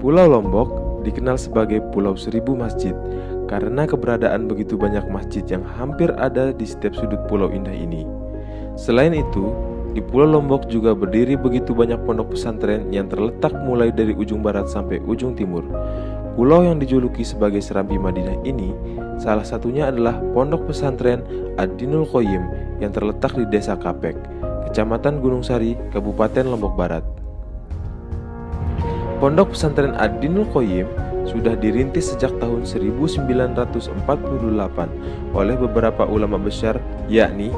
Pulau Lombok dikenal sebagai Pulau Seribu Masjid karena keberadaan begitu banyak masjid yang hampir ada di setiap sudut pulau indah ini. Selain itu, di Pulau Lombok juga berdiri begitu banyak pondok pesantren yang terletak mulai dari ujung barat sampai ujung timur. Pulau yang dijuluki sebagai Serambi Madinah ini, salah satunya adalah Pondok Pesantren Ad-Dinul Qoyim yang terletak di Desa Kapek, Kecamatan Gunung Sari, Kabupaten Lombok Barat. Pondok Pesantren Ad-Dinul Qoyim sudah dirintis sejak tahun 1948 oleh beberapa ulama besar, yakni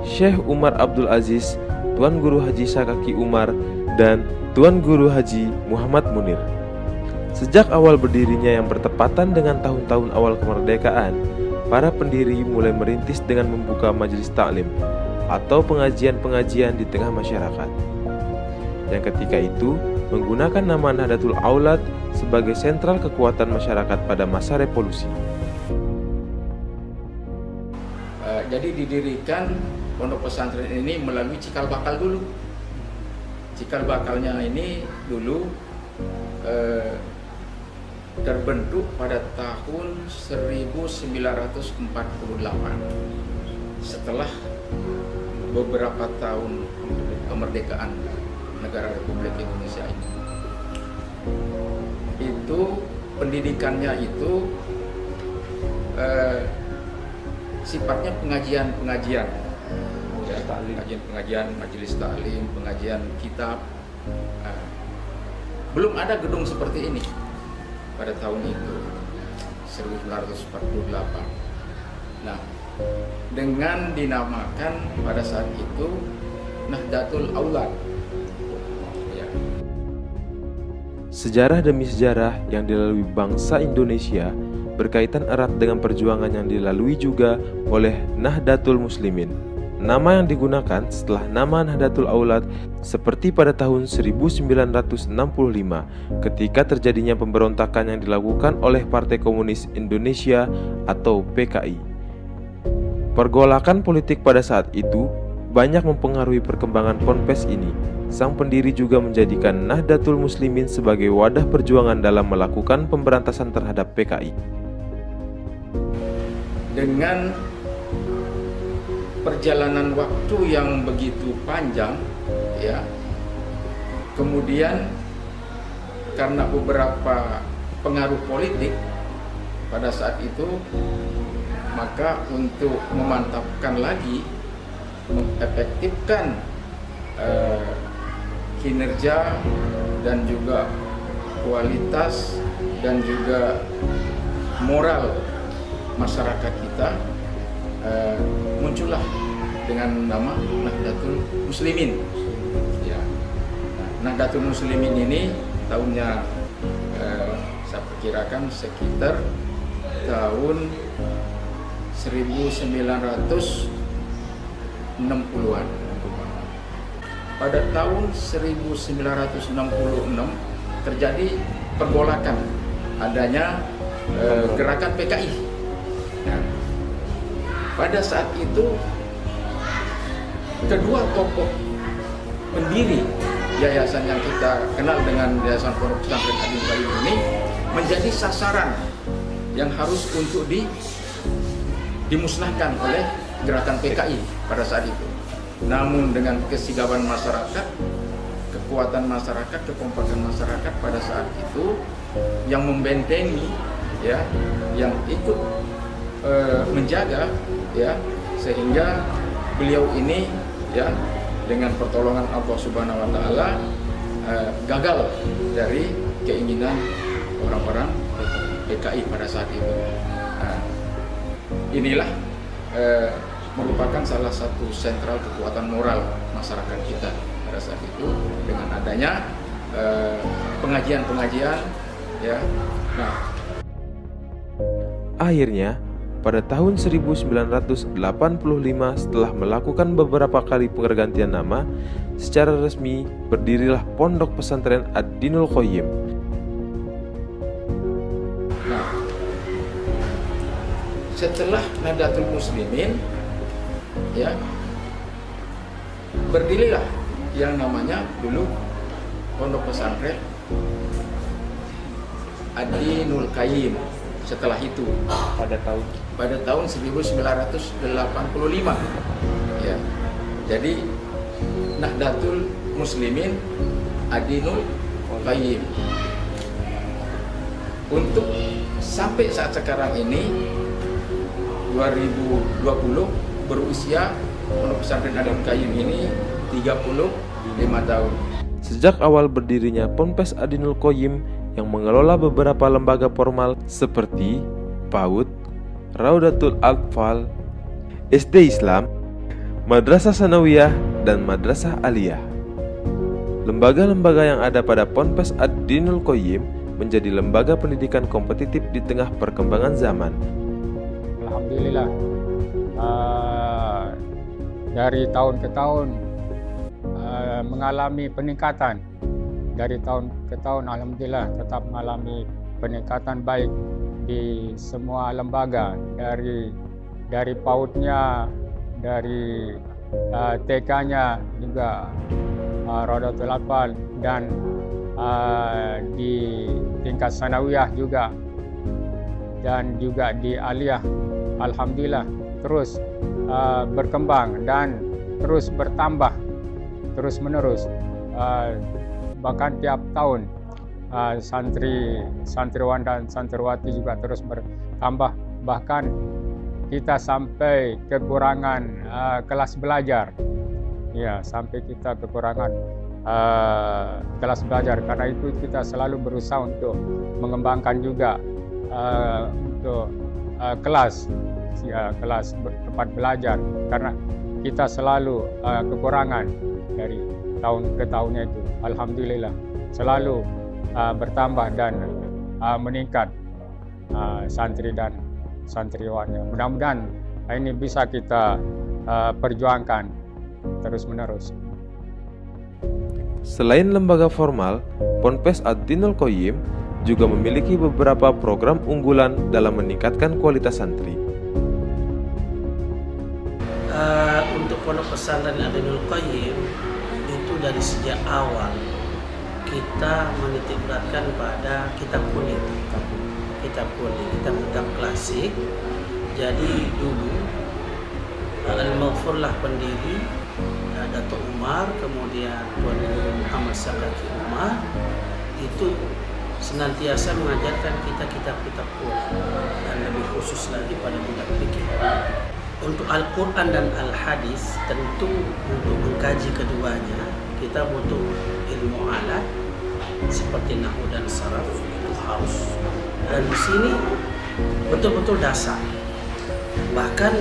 Syekh Umar Abdul Aziz, Tuan Guru Haji Sakaki Umar, dan Tuan Guru Haji Muhammad Munir. Sejak awal berdirinya yang bertepatan dengan tahun-tahun awal kemerdekaan, para pendiri mulai merintis dengan membuka majelis taklim atau pengajian-pengajian di tengah masyarakat. Yang ketika itu menggunakan nama Nahdlatul Aulad sebagai sentral kekuatan masyarakat pada masa revolusi. Jadi didirikan pondok pesantren ini melalui cikal bakal dulu. Cikal bakalnya ini dulu terbentuk pada tahun 1948 setelah beberapa tahun kemerdekaan negara Republik Indonesia ini. Itu pendidikannya itu sifatnya pengajian-pengajian, ya, pengajian, majelis taklim, pengajian kitab. Belum ada gedung seperti ini pada tahun itu 1948. Nah, dengan dinamakan pada saat itu Nahdlatul Aulad. Ya. Sejarah demi sejarah yang dilalui bangsa Indonesia berkaitan erat dengan perjuangan yang dilalui juga oleh Nahdlatul Muslimin. Nama yang digunakan setelah nama Nahdlatul Aulad seperti pada tahun 1965 ketika terjadinya pemberontakan yang dilakukan oleh Partai Komunis Indonesia atau PKI. Pergolakan politik pada saat itu banyak mempengaruhi perkembangan ponpes ini. Sang pendiri juga menjadikan Nahdlatul Muslimin sebagai wadah perjuangan dalam melakukan pemberantasan terhadap PKI. Dengan perjalanan waktu yang begitu panjang, ya, kemudian karena beberapa pengaruh politik pada saat itu, maka untuk memantapkan lagi, mengefektifkan kinerja dan juga kualitas dan juga moral masyarakat kita, muncullah dengan nama Nahdlatul Muslimin. Ya. Nahdlatul Muslimin ini tahunnya saya perkirakan sekitar tahun 1960-an. Pada tahun 1966 terjadi pergolakan, adanya gerakan PKI. Nah, pada saat itu kedua tokoh pendiri yayasan yang kita kenal dengan Yayasan Pondok Pesantren Ad-Dinul Qoyim ini menjadi sasaran yang harus untuk dimusnahkan oleh gerakan PKI pada saat itu. Namun dengan kesigapan masyarakat, kekuatan masyarakat, kekompakan masyarakat pada saat itu yang membentengi, ya, yang ikut menjaga, ya, sehingga beliau ini, ya, dengan pertolongan Allah Subhanahu Wa Taala gagal dari keinginan orang-orang PKI pada saat itu. Nah, inilah merupakan salah satu sentral kekuatan moral masyarakat kita pada saat itu dengan adanya pengajian-pengajian, ya. Nah, akhirnya pada tahun 1985 setelah melakukan beberapa kali pergantian nama, secara resmi berdirilah Pondok Pesantren Ad-Dinul Qoyim. Nah, setelah Nahdlatul Muslimin, ya, berdirilah yang namanya dulu Pondok Pesantren Adinul Qayyim setelah itu pada tahun 1985 ya. Jadi Nahdlatul Muslimin Adinul Qayyim. Untuk sampai saat sekarang ini 2020 berusia Pondok Pesantren Adinul Qayyim ini 35 tahun. Sejak awal berdirinya Ponpes Adinul Qayyim yang mengelola beberapa lembaga formal seperti PAUD, Raudatul Atfal, SD Islam, Madrasah Sanawiyah, dan Madrasah Aliyah. Lembaga-lembaga yang ada pada Ponpes Adinul Qayyim menjadi lembaga pendidikan kompetitif di tengah perkembangan zaman. Alhamdulillah, dari tahun ke tahun mengalami peningkatan. Dari tahun ke tahun alhamdulillah tetap mengalami peningkatan baik di semua lembaga, dari PAUD-nya, dari TK-nya juga Raudatul Atfal, dan di tingkat sanawiyah juga, dan juga di aliyah. Alhamdulillah terus berkembang dan terus bertambah terus menerus. Bahkan tiap tahun santriwan dan santriwati juga terus bertambah. Bahkan kita sampai kekurangan kelas belajar. Ya, sampai kita kekurangan kelas belajar. Karena itu kita selalu berusaha untuk mengembangkan juga untuk kelas tempat belajar. Karena kita selalu kekurangan dari tahun ke tahunnya itu. Alhamdulillah selalu bertambah dan meningkat santri dan santriwannya. Mudah-mudahan ini bisa kita perjuangkan terus-menerus. Selain lembaga formal, Ponpes Adinul Qayyim juga memiliki beberapa program unggulan dalam meningkatkan kualitas santri. Untuk Pondok Pesantren Adinul Qayyim itu dari sejak awal kita menitikberatkan pada kitab kuning, kitab klasik. Jadi dulu Al-Maghfur lah pendiri, Dato' Umar, kemudian Tuan Guru Muhammad Sakaki Umar itu senantiasa mengajarkan kita kitab-kitab Quran, dan lebih khusus lagi pada budak fikih. Untuk Al-Quran dan Al-Hadis, tentu untuk mengkaji keduanya kita butuh ilmu alat seperti nahwu dan saraf, itu harus. Dan di sini betul-betul dasar. Bahkan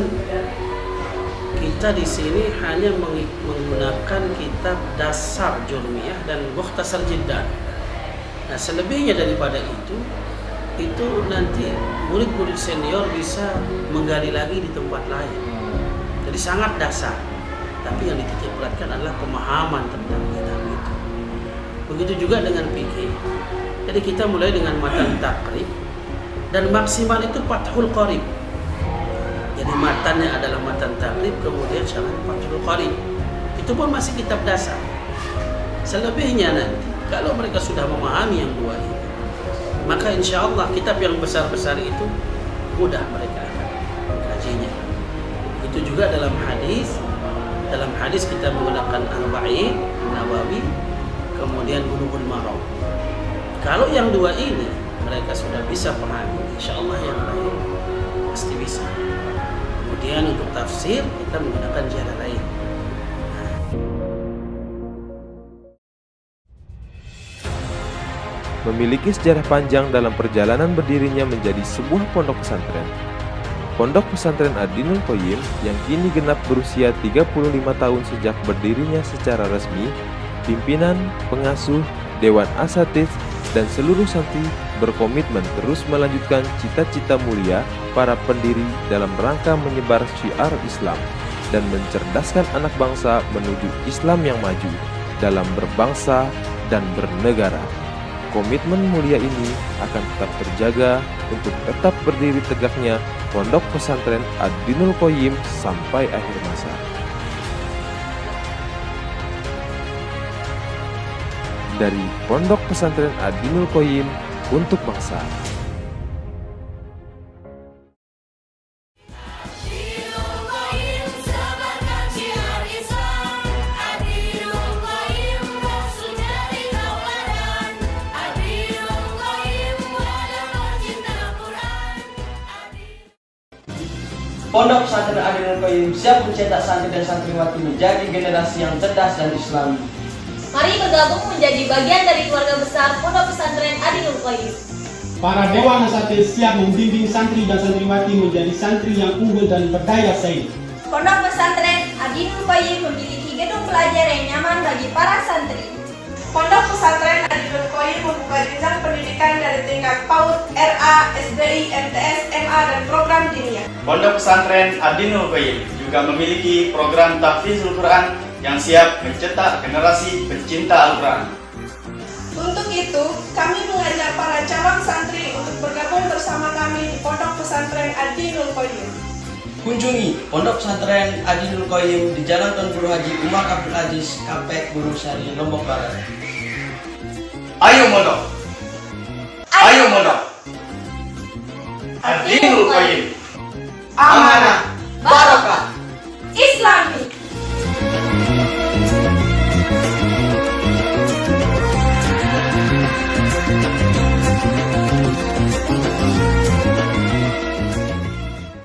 kita di sini hanya menggunakan kitab dasar Jurmiyah dan Mukhtasar Jiddan. Nah, selebihnya daripada itu nanti murid-murid senior bisa menggali lagi di tempat lain. Jadi sangat dasar. Tapi yang dititikberatkan adalah pemahaman tentang kitab itu. Begitu juga dengan fikih. Jadi kita mulai dengan matan takrib dan maksimal itu Fathul Qarib. Jadi matannya adalah matan takrib, kemudian syarahnya Fathul Qarib. Itu pun masih kitab dasar. Selebihnya nanti kalau mereka sudah memahami yang dua ini, maka insya Allah kitab yang besar-besar itu mudah mereka akan mengkajinya. Itu juga dalam hadis. Dalam hadis kita menggunakan Arba'in Nawawi, kemudian Bulughul Maram. Kalau yang dua ini mereka sudah bisa pahami, insya Allah yang lain pasti bisa. Kemudian untuk tafsir kita menggunakan jalan lain. Memiliki sejarah panjang dalam perjalanan berdirinya menjadi sebuah pondok pesantren. Pondok Pesantren Adinul Qayyim yang kini genap berusia 35 tahun sejak berdirinya secara resmi, pimpinan, pengasuh, dewan asatidz, dan seluruh santri berkomitmen terus melanjutkan cita-cita mulia para pendiri dalam rangka menyebar syiar Islam dan mencerdaskan anak bangsa menuju Islam yang maju dalam berbangsa dan bernegara. Komitmen mulia ini akan tetap terjaga untuk tetap berdiri tegaknya Pondok Pesantren Adinul Qayyim sampai akhir masa. Dari Pondok Pesantren Adinul Qayyim, untuk bangsa. Pondok Pesantren Adinul Qayyim siap mencetak santri dan santriwati menjadi generasi yang cerdas dan islami. Mari bergabung menjadi bagian dari keluarga besar Pondok Pesantren Adinul Qayyim. Para Dewan Asatidz siap membimbing santri dan santriwati menjadi santri yang unggul dan berdaya saing. Pondok Pesantren Adinul Qayyim memiliki gedung belajar yang nyaman bagi para santri. Pondok Pesantren Adinul Qayyim membuka jenjang pendidikan dari tingkat PAUD, RA, SDI, MTS, MA, dan program diniyah. Pondok Pesantren Adinul Qayyim juga memiliki program tahfizul Quran yang siap mencetak generasi pencinta Al-Quran. Untuk itu, kami mengajak para calon santri untuk bergabung bersama kami di Pondok Pesantren Adinul Qayyim. Kunjungi Pondok Pesantren Adinul Qayyim di Jalan Tun Guru Haji Umar Abdul Aziz, Kapek, Gunung Sari, Lombok Barat. Ayo mondok! Ayo mondok! Adinul Qayyim! Amanah!